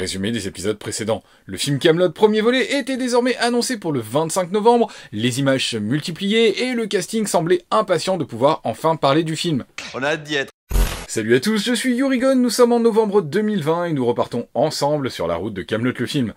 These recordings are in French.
Résumé des épisodes précédents. Le film Kaamelott premier volet était désormais annoncé pour le 25 novembre, les images se multipliaient et le casting semblait impatient de pouvoir enfin parler du film. On a hâte d'y être. Salut à tous, je suis Yurigon, nous sommes en novembre 2020 et nous repartons ensemble sur la route de Kaamelott le film.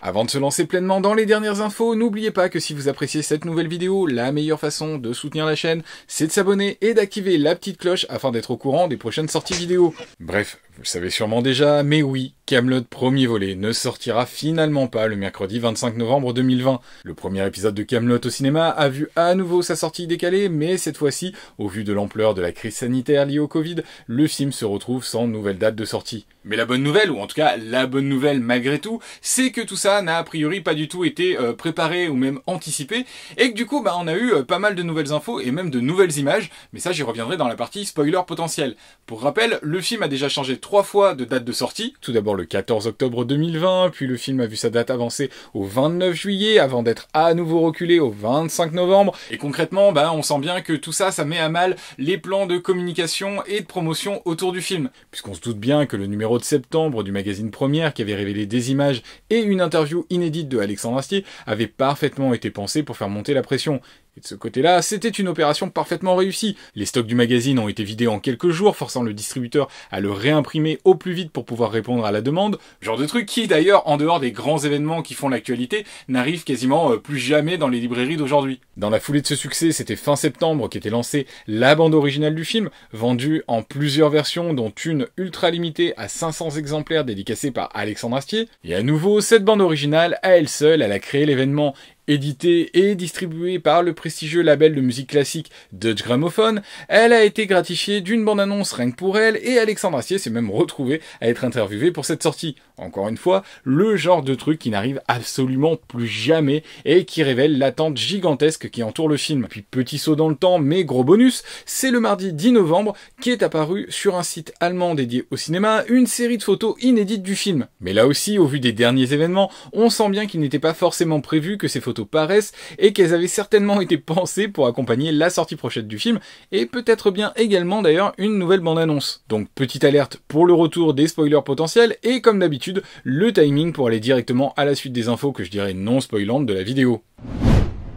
Avant de se lancer pleinement dans les dernières infos, n'oubliez pas que si vous appréciez cette nouvelle vidéo, la meilleure façon de soutenir la chaîne, c'est de s'abonner et d'activer la petite cloche afin d'être au courant des prochaines sorties vidéo. Bref, vous le savez sûrement déjà, mais oui, Kaamelott premier volet ne sortira finalement pas le mercredi 25 novembre 2020. Le premier épisode de Kaamelott au cinéma a vu à nouveau sa sortie décalée, mais cette fois-ci, au vu de l'ampleur de la crise sanitaire liée au Covid, le film se retrouve sans nouvelle date de sortie. Mais la bonne nouvelle, ou en tout cas la bonne nouvelle malgré tout, c'est que tout ça n'a a priori pas du tout été préparé ou même anticipé, et que du coup on a eu pas mal de nouvelles infos et même de nouvelles images, mais ça j'y reviendrai dans la partie spoiler potentiel. Pour rappel, le film a déjà changé 3 fois de date de sortie, tout d'abord le 14 octobre 2020, puis le film a vu sa date avancer au 29 juillet, avant d'être à nouveau reculé au 25 novembre, et concrètement on sent bien que tout ça, ça met à mal les plans de communication et de promotion autour du film, puisqu'on se doute bien que le numéro de septembre du magazine Première, qui avait révélé des images et une interview inédite de Alexandre Astier, avait parfaitement été pensé pour faire monter la pression. Et de ce côté-là, c'était une opération parfaitement réussie. Les stocks du magazine ont été vidés en quelques jours, forçant le distributeur à le réimprimer au plus vite pour pouvoir répondre à la demande. Genre de truc qui, d'ailleurs, en dehors des grands événements qui font l'actualité, n'arrive quasiment plus jamais dans les librairies d'aujourd'hui. Dans la foulée de ce succès, c'était fin septembre qu'était lancée la bande originale du film, vendue en plusieurs versions, dont une ultra limitée à 500 exemplaires dédicacée par Alexandre Astier. Et à nouveau, cette bande originale, à elle seule, elle a créé l'événement. Éditée et distribuée par le prestigieux label de musique classique Deutsche Grammophon, elle a été gratifiée d'une bande-annonce rien que pour elle, et Alexandre Astier s'est même retrouvé à être interviewé pour cette sortie. Encore une fois, le genre de truc qui n'arrive absolument plus jamais, et qui révèle l'attente gigantesque qui entoure le film. Puis petit saut dans le temps, mais gros bonus, c'est le mardi 10 novembre qu'est apparu sur un site allemand dédié au cinéma une série de photos inédites du film. Mais là aussi, au vu des derniers événements, on sent bien qu'il n'était pas forcément prévu que ces photos paraissent et qu'elles avaient certainement été pensées pour accompagner la sortie prochaine du film et peut-être bien également d'ailleurs une nouvelle bande-annonce. Donc petite alerte pour le retour des spoilers potentiels et comme d'habitude le timing pour aller directement à la suite des infos que je dirais non spoilantes de la vidéo.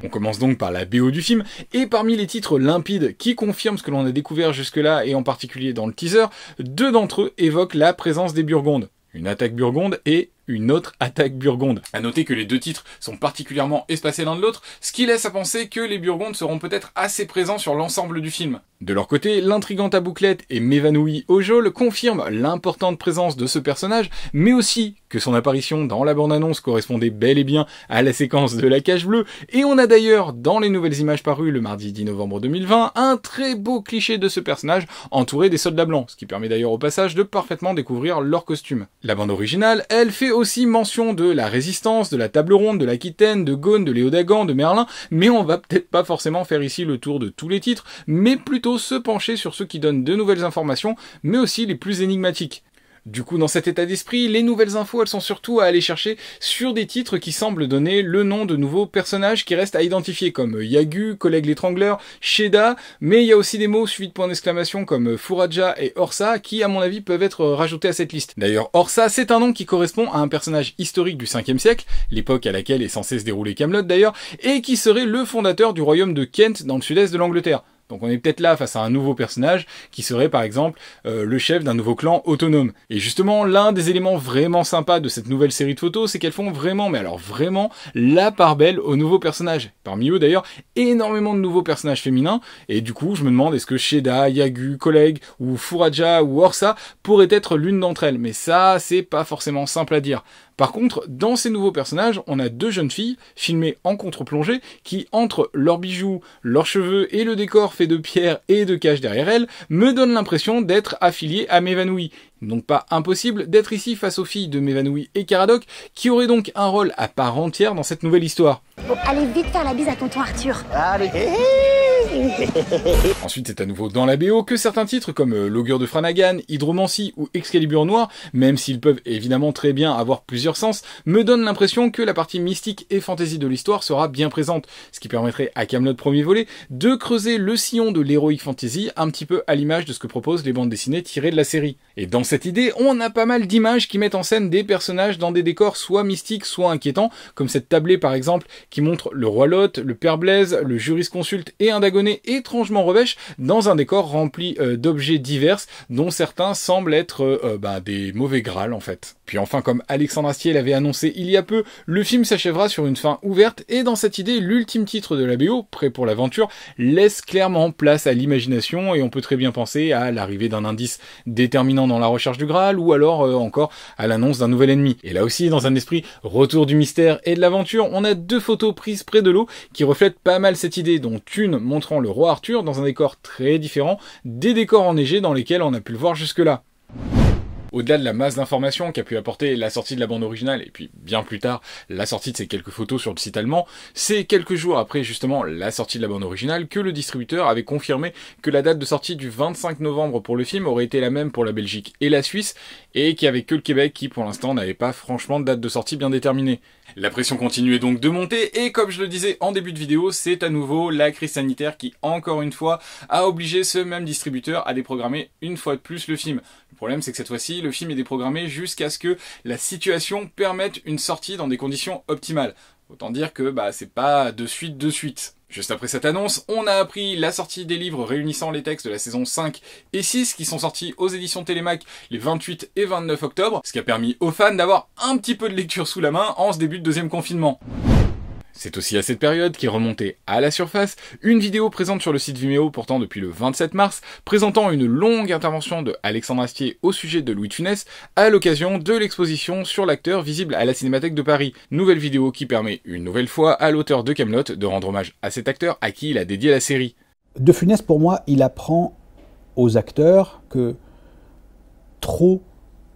On commence donc par la BO du film, et parmi les titres limpides qui confirment ce que l'on a découvert jusque-là, et en particulier dans le teaser, 2 d'entre eux évoquent la présence des Burgondes. Une attaque burgonde et une autre attaque burgonde. À noter que les 2 titres sont particulièrement espacés l'un de l'autre, ce qui laisse à penser que les burgondes seront peut-être assez présents sur l'ensemble du film. De leur côté, l'intrigante à bouclette et m'évanouie au geôle confirment l'importante présence de ce personnage, mais aussi que son apparition dans la bande-annonce correspondait bel et bien à la séquence de la cage bleue, et on a d'ailleurs, dans les nouvelles images parues le mardi 10 novembre 2020, un très beau cliché de ce personnage entouré des soldats blancs, ce qui permet d'ailleurs au passage de parfaitement découvrir leur costume. La bande originale, elle fait aussi mention de la Résistance, de la Table Ronde, de l'Aquitaine, de Gaune, de Léodagan, de Merlin, mais on va peut-être pas forcément faire ici le tour de tous les titres, mais plutôt se pencher sur ceux qui donnent de nouvelles informations, mais aussi les plus énigmatiques. Du coup, dans cet état d'esprit, les nouvelles infos, elles sont surtout à aller chercher sur des titres qui semblent donner le nom de nouveaux personnages qui restent à identifier, comme Yagu, Collègue l'étrangleur, Sheda, mais il y a aussi des mots suivis de points d'exclamation comme Furaja et Orsa qui, à mon avis, peuvent être rajoutés à cette liste. D'ailleurs, Orsa, c'est un nom qui correspond à un personnage historique du 5e siècle, l'époque à laquelle est censé se dérouler Kaamelott d'ailleurs, et qui serait le fondateur du royaume de Kent dans le sud-est de l'Angleterre. Donc on est peut-être là face à un nouveau personnage qui serait par exemple le chef d'un nouveau clan autonome. Et justement, l'un des éléments vraiment sympas de cette nouvelle série de photos, c'est qu'elles font vraiment, mais alors vraiment, la part belle aux nouveaux personnages. Parmi eux d'ailleurs, énormément de nouveaux personnages féminins, et du coup je me demande est-ce que Sheda, Yagu, Collègue, ou Furaja, ou Orsa pourraient être l'une d'entre elles, mais ça c'est pas forcément simple à dire. Par contre, dans ces nouveaux personnages, on a 2 jeunes filles, filmées en contre-plongée, qui, entre leurs bijoux, leurs cheveux et le décor fait de pierre et de cache derrière elles, me donnent l'impression d'être affiliées à m'évanouir. Donc pas impossible d'être ici face aux filles de m'évanouir et Caradoc, qui auraient donc un rôle à part entière dans cette nouvelle histoire. Bon, allez vite faire la bise à tonton Arthur. Allez. Ensuite, c'est à nouveau dans la BO que certains titres comme l'Augure de Franagan, Hydromancie ou Excalibur Noir, même s'ils peuvent évidemment très bien avoir plusieurs sens, me donnent l'impression que la partie mystique et fantasy de l'histoire sera bien présente, ce qui permettrait à Kaamelott premier volet de creuser le sillon de l'heroic fantasy un petit peu à l'image de ce que proposent les bandes dessinées tirées de la série. Et dans cette idée, on a pas mal d'images qui mettent en scène des personnages dans des décors soit mystiques, soit inquiétants, comme cette tablée par exemple qui montre le roi Lot, le père Blaise, le jurisconsulte et un dagonet étrangement revêche dans un décor rempli d'objets divers dont certains semblent être des mauvais Graal en fait. Puis enfin, comme Alexandre Astier l'avait annoncé il y a peu, le film s'achèvera sur une fin ouverte et dans cette idée, l'ultime titre de la BO, Prêt pour l'aventure, laisse clairement place à l'imagination et on peut très bien penser à l'arrivée d'un indice déterminant dans la recherche du Graal ou alors encore à l'annonce d'un nouvel ennemi. Et là aussi, dans un esprit retour du mystère et de l'aventure, on a deux photos prises près de l'eau qui reflètent pas mal cette idée, dont une montrant le roi Arthur dans un décor très différent des décors enneigés dans lesquels on a pu le voir jusque-là. Au-delà de la masse d'informations qu'a pu apporter la sortie de la bande originale, et puis bien plus tard, la sortie de ces quelques photos sur le site allemand, c'est quelques jours après justement la sortie de la bande originale que le distributeur avait confirmé que la date de sortie du 25 novembre pour le film aurait été la même pour la Belgique et la Suisse, et qu'il n'y avait que le Québec qui pour l'instant n'avait pas franchement de date de sortie bien déterminée. La pression continuait donc de monter, et comme je le disais en début de vidéo, c'est à nouveau la crise sanitaire qui, encore une fois, a obligé ce même distributeur à déprogrammer une fois de plus le film. Le problème, c'est que cette fois-ci, le film est déprogrammé jusqu'à ce que la situation permette une sortie dans des conditions optimales. Autant dire que c'est pas de suite. Juste après cette annonce, on a appris la sortie des livres réunissant les textes de la saison 5 et 6 qui sont sortis aux éditions Télémac les 28 et 29 octobre, ce qui a permis aux fans d'avoir un petit peu de lecture sous la main en ce début de deuxième confinement. C'est aussi à cette période qu'est remontée à la surface une vidéo présente sur le site Vimeo pourtant depuis le 27 mars, présentant une longue intervention de Alexandre Astier au sujet de Louis de Funès à l'occasion de l'exposition sur l'acteur visible à la Cinémathèque de Paris. Nouvelle vidéo qui permet une nouvelle fois à l'auteur de Kaamelott de rendre hommage à cet acteur à qui il a dédié la série. De Funès, pour moi, il apprend aux acteurs que trop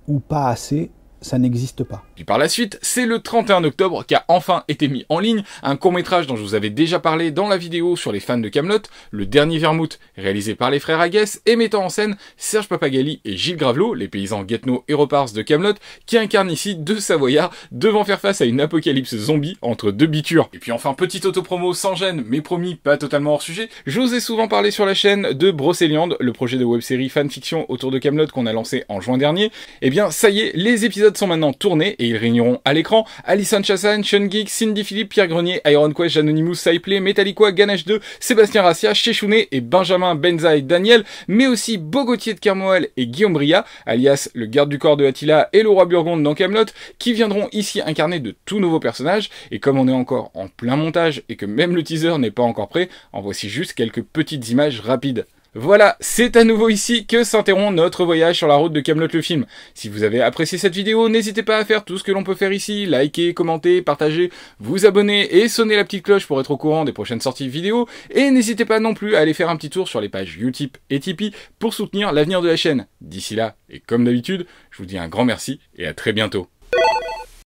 ou pas assez, ça n'existe pas. Puis par la suite, c'est le 31 octobre qu'a enfin été mis en ligne un court-métrage dont je vous avais déjà parlé dans la vidéo sur les fans de Kaamelott, Le Dernier Vermouth, réalisé par les frères Aguès et mettant en scène Serge Papagali et Gilles Gravelot, les paysans guetno et repars de Kaamelott, qui incarnent ici deux Savoyards devant faire face à une apocalypse zombie entre deux bitures. Et puis enfin, petite autopromo sans gêne, mais promis pas totalement hors sujet, j'osais souvent parler sur la chaîne de Brocéliande, le projet de web-série fanfiction autour de Kaamelott qu'on a lancé en juin dernier. Eh bien, ça y est, les épisodes sont maintenant tournés et ils réuniront à l'écran Alison Chassan, Sean Geek, Cindy Philippe, Pierre Grenier, Iron Quest, Anonymous, Cyplay, Metallica, Ganache 2, Sébastien Rassia, Chechounet et Benjamin Benzaï Daniel, mais aussi Bogotier de Kermoel et Guillaume Bria, alias le garde du corps de Attila et le roi Burgonde dans Kaamelott, qui viendront ici incarner de tout nouveaux personnages. Et comme on est encore en plein montage et que même le teaser n'est pas encore prêt, en voici juste quelques petites images rapides. Voilà, c'est à nouveau ici que s'interrompt notre voyage sur la route de Kaamelott le film. Si vous avez apprécié cette vidéo, n'hésitez pas à faire tout ce que l'on peut faire ici, liker, commenter, partager, vous abonner et sonner la petite cloche pour être au courant des prochaines sorties vidéo. Et n'hésitez pas non plus à aller faire un petit tour sur les pages Utip et Tipeee pour soutenir l'avenir de la chaîne. D'ici là, et comme d'habitude, je vous dis un grand merci et à très bientôt.